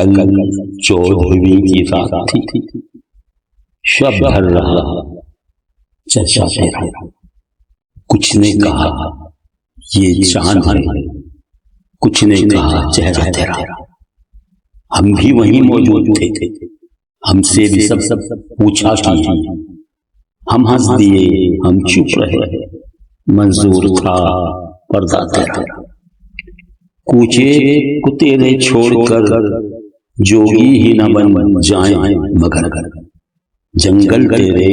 कल 14वीं की रात थी, शब भर रहा चर्चा तेरा। कुछ ने कहा ये चांद है, कुछ ने कहा चेहरा तेरा। हम भी वहीं मौजूद थे, हमसे भी सब पूछा किए। हम हंस दिए, हम चुप रहे, मंजूर था पर्दा तेरा। कूचे को तेरे छोड़कर जोगी ही न बन जाए मगर, जंगल तेरे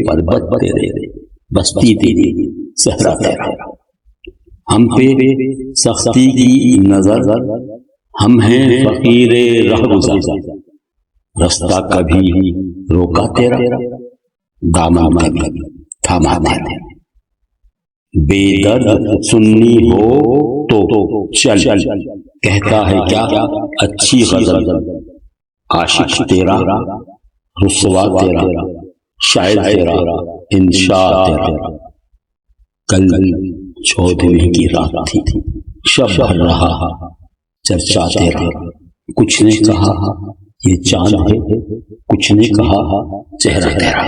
पर्वत तेरे, बस्ती तेरी सहरा तेरा। हम पे सख्ती की नजर, हम हैं फकीरे रहगुज़र। रास्ता कभी रोका तेरा, दामन कभी थामा तेरा। बेदर्द सुन्नी हो तो चल, कहता है क्या अच्छी गजल। आशिक तेरा, रुसवा तेरा, शायर तेरा, इंशा तेरा। कल 14वीं की रात थी, शब भर रहा चर्चा तेरा। कुछ ने कहा ये चांद है, कुछ ने कहा चेहरा तेरा।